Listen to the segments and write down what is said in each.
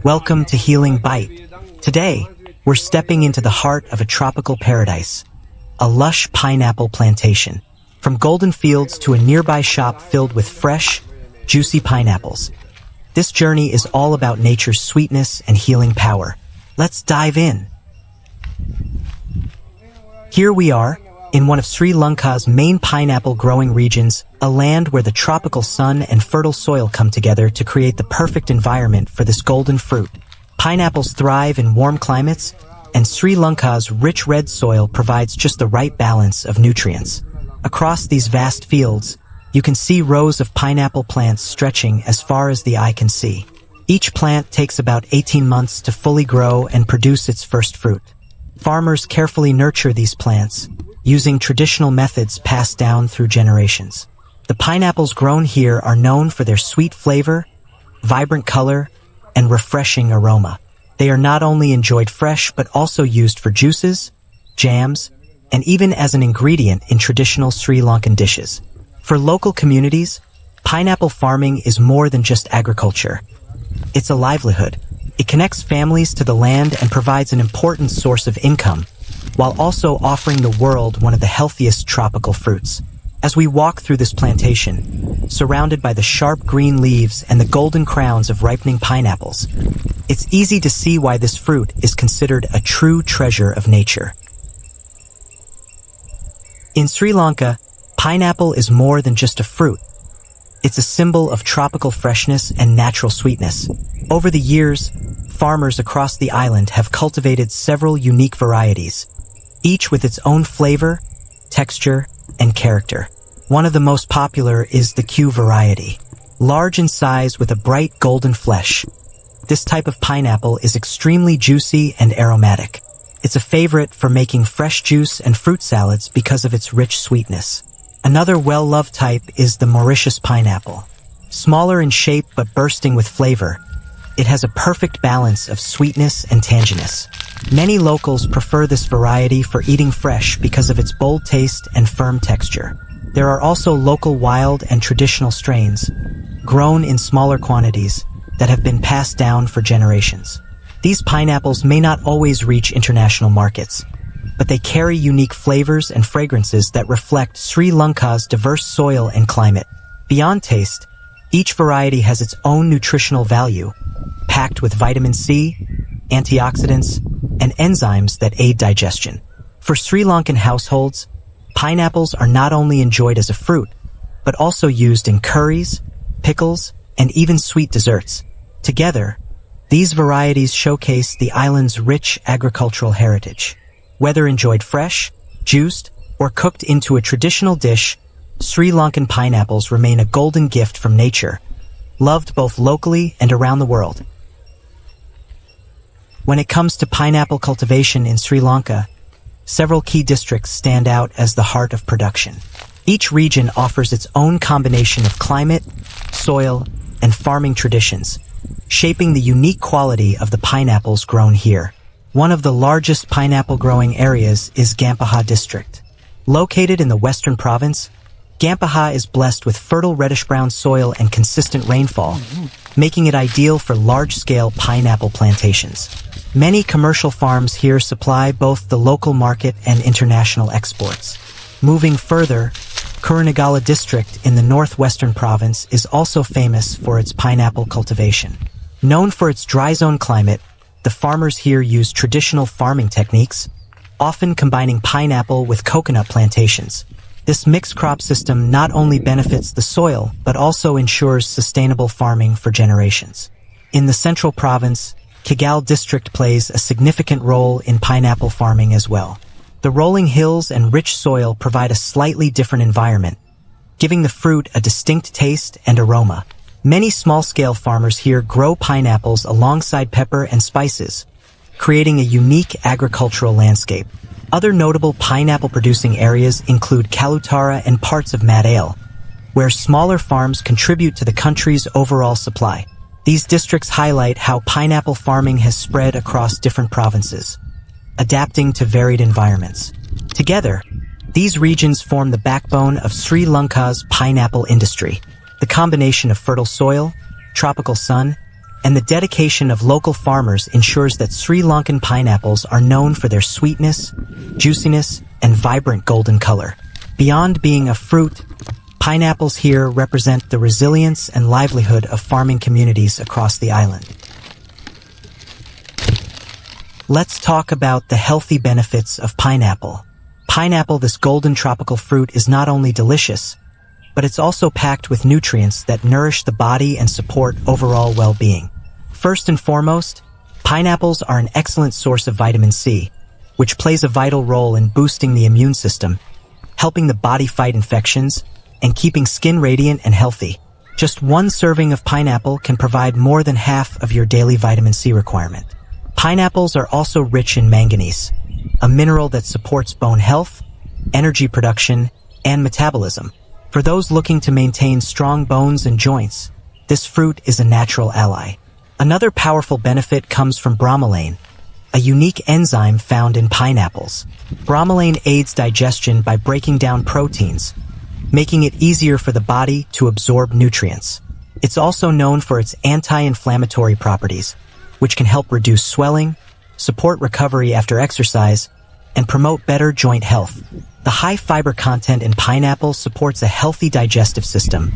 Welcome to Healing Bite. Today, we're stepping into the heart of a tropical paradise, a lush pineapple plantation. From golden fields to a nearby shop filled with fresh, juicy pineapples. This journey is all about nature's sweetness and healing power. Let's dive in. Here we are, in one of Sri Lanka's main pineapple growing regions, a land where the tropical sun and fertile soil come together to create the perfect environment for this golden fruit. Pineapples thrive in warm climates, and Sri Lanka's rich red soil provides just the right balance of nutrients. Across these vast fields, you can see rows of pineapple plants stretching as far as the eye can see. Each plant takes about 18 months to fully grow and produce its first fruit. Farmers carefully nurture these plants, using traditional methods passed down through generations. The pineapples grown here are known for their sweet flavor, vibrant color, and refreshing aroma. They are not only enjoyed fresh but also used for juices, jams, and even as an ingredient in traditional Sri Lankan dishes. For local communities, pineapple farming is more than just agriculture. It's a livelihood. It connects families to the land and provides an important source of income, while also offering the world one of the healthiest tropical fruits. As we walk through this plantation, surrounded by the sharp green leaves and the golden crowns of ripening pineapples, it's easy to see why this fruit is considered a true treasure of nature. In Sri Lanka, pineapple is more than just a fruit. It's a symbol of tropical freshness and natural sweetness. Over the years, farmers across the island have cultivated several unique varieties, each with its own flavor, texture, and character. One of the most popular is the Q variety. Large in size with a bright golden flesh, this type of pineapple is extremely juicy and aromatic. It's a favorite for making fresh juice and fruit salads because of its rich sweetness. Another well-loved type is the Mauritius pineapple. Smaller in shape but bursting with flavor, it has a perfect balance of sweetness and tanginess. Many locals prefer this variety for eating fresh because of its bold taste and firm texture. There are also local wild and traditional strains, grown in smaller quantities, that have been passed down for generations. These pineapples may not always reach international markets, but they carry unique flavors and fragrances that reflect Sri Lanka's diverse soil and climate. Beyond taste, each variety has its own nutritional value, packed with vitamin C, antioxidants, and enzymes that aid digestion. For Sri Lankan households, pineapples are not only enjoyed as a fruit, but also used in curries, pickles, and even sweet desserts. Together, these varieties showcase the island's rich agricultural heritage. Whether enjoyed fresh, juiced, or cooked into a traditional dish, Sri Lankan pineapples remain a golden gift from nature, loved both locally and around the world. When it comes to pineapple cultivation in Sri Lanka, several key districts stand out as the heart of production. Each region offers its own combination of climate, soil, and farming traditions, shaping the unique quality of the pineapples grown here. One of the largest pineapple growing areas is Gampaha district. Located in the western province, Gampaha is blessed with fertile reddish-brown soil and consistent rainfall, making it ideal for large-scale pineapple plantations. Many commercial farms here supply both the local market and international exports. Moving further, Kurunegala district in the northwestern province is also famous for its pineapple cultivation. Known for its dry zone climate, the farmers here use traditional farming techniques, often combining pineapple with coconut plantations. This mixed crop system not only benefits the soil, but also ensures sustainable farming for generations. In the central province, Kigal district plays a significant role in pineapple farming as well. The rolling hills and rich soil provide a slightly different environment, giving the fruit a distinct taste and aroma. Many small-scale farmers here grow pineapples alongside pepper and spices, creating a unique agricultural landscape. Other notable pineapple-producing areas include Kalutara and parts of Madale, where smaller farms contribute to the country's overall supply. These districts highlight how pineapple farming has spread across different provinces, adapting to varied environments. Together, these regions form the backbone of Sri Lanka's pineapple industry. The combination of fertile soil, tropical sun, and the dedication of local farmers ensures that Sri Lankan pineapples are known for their sweetness, juiciness, and vibrant golden color. Beyond being a fruit, pineapples here represent the resilience and livelihood of farming communities across the island. Let's talk about the healthy benefits of pineapple. Pineapple, this golden tropical fruit, is not only delicious, but it's also packed with nutrients that nourish the body and support overall well-being. First and foremost, pineapples are an excellent source of vitamin C, which plays a vital role in boosting the immune system, helping the body fight infections, and keeping skin radiant and healthy. Just one serving of pineapple can provide more than half of your daily vitamin C requirement. Pineapples are also rich in manganese, a mineral that supports bone health, energy production, and metabolism. For those looking to maintain strong bones and joints, this fruit is a natural ally. Another powerful benefit comes from bromelain, a unique enzyme found in pineapples. Bromelain aids digestion by breaking down proteins, making it easier for the body to absorb nutrients. It's also known for its anti-inflammatory properties, which can help reduce swelling, support recovery after exercise, and promote better joint health. The high fiber content in pineapple supports a healthy digestive system,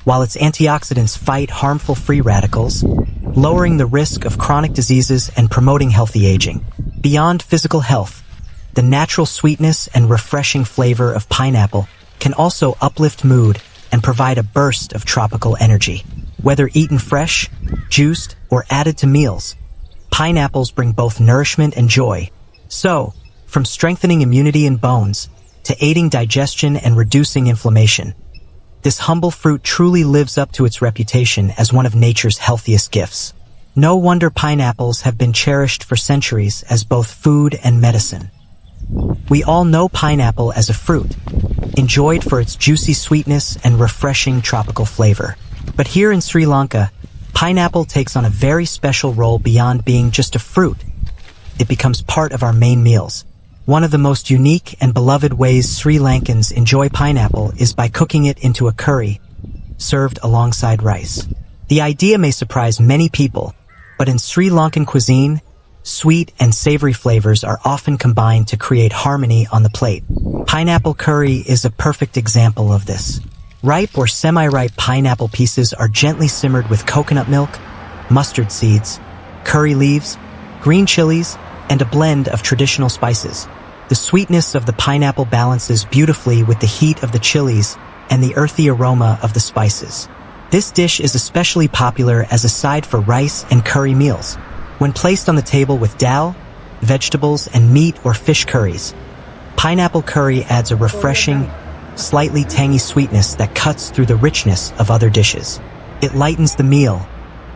while its antioxidants fight harmful free radicals, lowering the risk of chronic diseases and promoting healthy aging. Beyond physical health, the natural sweetness and refreshing flavor of pineapple can also uplift mood and provide a burst of tropical energy. Whether eaten fresh, juiced, or added to meals, pineapples bring both nourishment and joy. So, from strengthening immunity and bones to aiding digestion and reducing inflammation, this humble fruit truly lives up to its reputation as one of nature's healthiest gifts. No wonder pineapples have been cherished for centuries as both food and medicine. We all know pineapple as a fruit, enjoyed for its juicy sweetness and refreshing tropical flavor. But here in Sri Lanka, pineapple takes on a very special role beyond being just a fruit. It becomes part of our main meals. One of the most unique and beloved ways Sri Lankans enjoy pineapple is by cooking it into a curry, served alongside rice. The idea may surprise many people, but in Sri Lankan cuisine, sweet and savory flavors are often combined to create harmony on the plate. Pineapple curry is a perfect example of this. Ripe or semi-ripe pineapple pieces are gently simmered with coconut milk, mustard seeds, curry leaves, green chilies, and a blend of traditional spices. The sweetness of the pineapple balances beautifully with the heat of the chilies and the earthy aroma of the spices. This dish is especially popular as a side for rice and curry meals. When placed on the table with dal, vegetables, and meat or fish curries, pineapple curry adds a refreshing, slightly tangy sweetness that cuts through the richness of other dishes. It lightens the meal,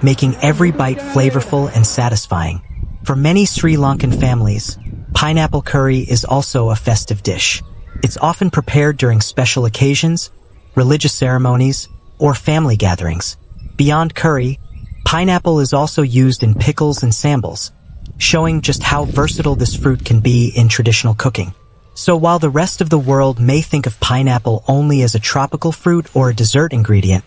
making every bite flavorful and satisfying. For many Sri Lankan families, pineapple curry is also a festive dish. It's often prepared during special occasions, religious ceremonies, or family gatherings. Beyond curry, pineapple is also used in pickles and sambals, showing just how versatile this fruit can be in traditional cooking. So while the rest of the world may think of pineapple only as a tropical fruit or a dessert ingredient,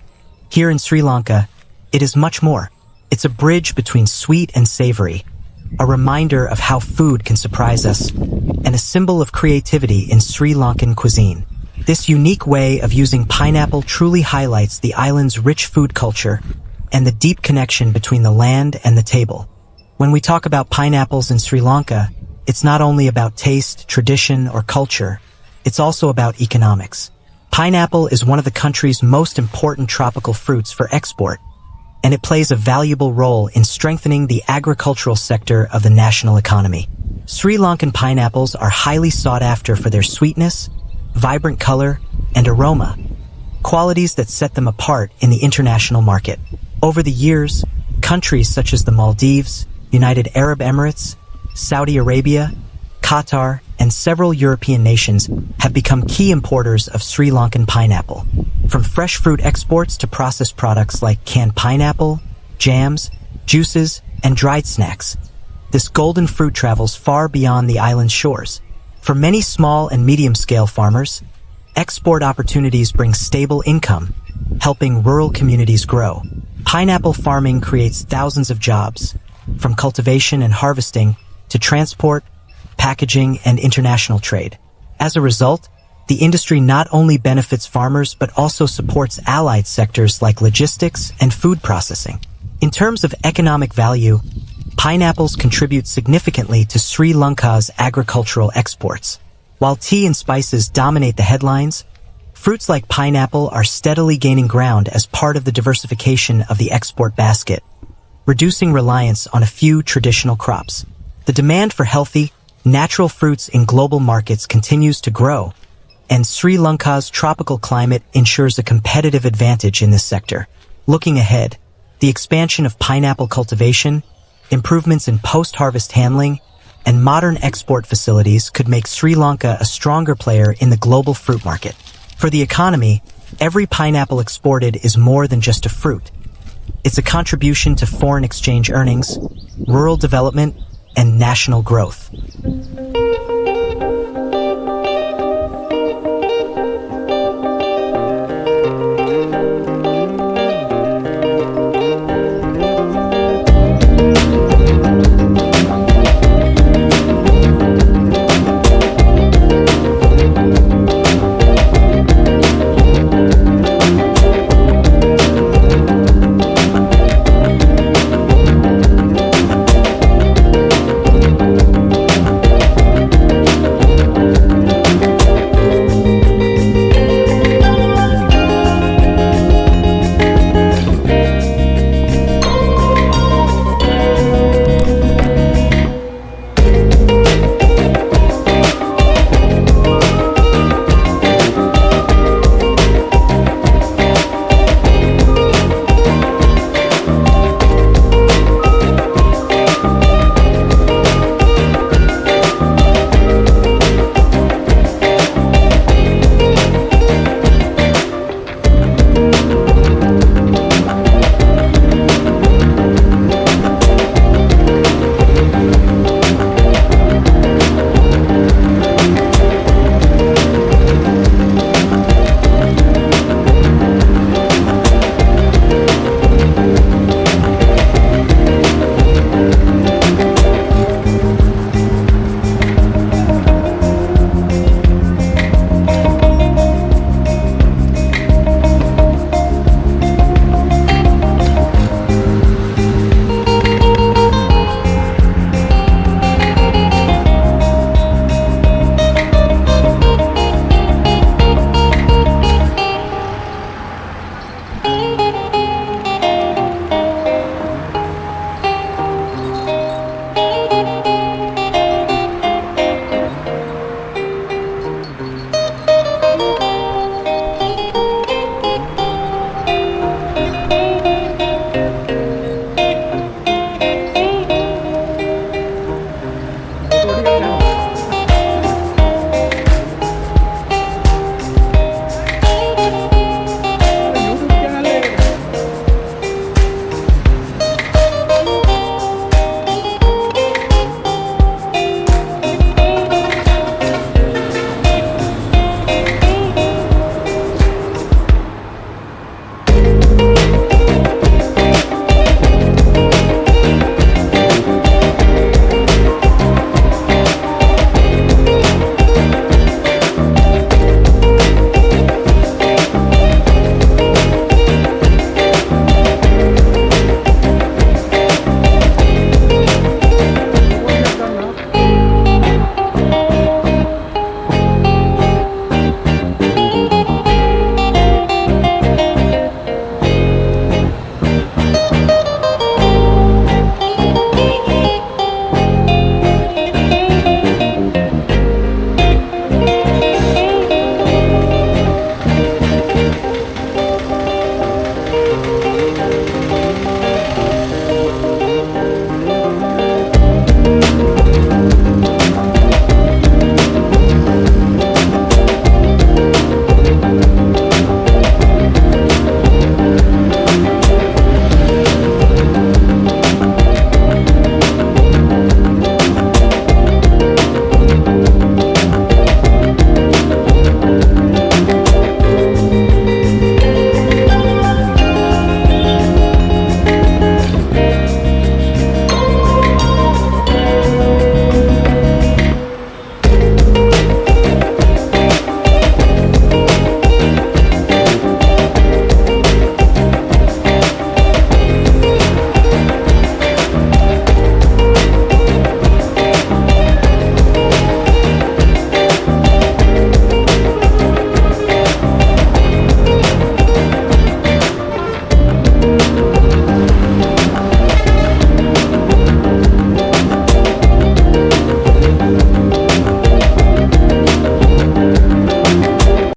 here in Sri Lanka, it is much more. It's a bridge between sweet and savory, a reminder of how food can surprise us, and a symbol of creativity in Sri Lankan cuisine. This unique way of using pineapple truly highlights the island's rich food culture and the deep connection between the land and the table. When we talk about pineapples in Sri Lanka, it's not only about taste, tradition, or culture, it's also about economics. Pineapple is one of the country's most important tropical fruits for export, and it plays a valuable role in strengthening the agricultural sector of the national economy. Sri Lankan pineapples are highly sought after for their sweetness, vibrant color, and aroma, qualities that set them apart in the international market. Over the years, countries such as the Maldives, United Arab Emirates, Saudi Arabia, Qatar, and several European nations have become key importers of Sri Lankan pineapple. From fresh fruit exports to processed products like canned pineapple, jams, juices, and dried snacks, this golden fruit travels far beyond the island's shores. For many small and medium-scale farmers, export opportunities bring stable income, helping rural communities grow. Pineapple farming creates thousands of jobs, from cultivation and harvesting to transport, packaging, and international trade. As a result, the industry not only benefits farmers but also supports allied sectors like logistics and food processing. In terms of economic value, pineapples contribute significantly to Sri Lanka's agricultural exports. While tea and spices dominate the headlines, fruits like pineapple are steadily gaining ground as part of the diversification of the export basket, reducing reliance on a few traditional crops. The demand for healthy, natural fruits in global markets continues to grow, and Sri Lanka's tropical climate ensures a competitive advantage in this sector. Looking ahead, the expansion of pineapple cultivation, improvements in post-harvest handling, and modern export facilities could make Sri Lanka a stronger player in the global fruit market. For the economy, every pineapple exported is more than just a fruit. It's a contribution to foreign exchange earnings, rural development, and national growth.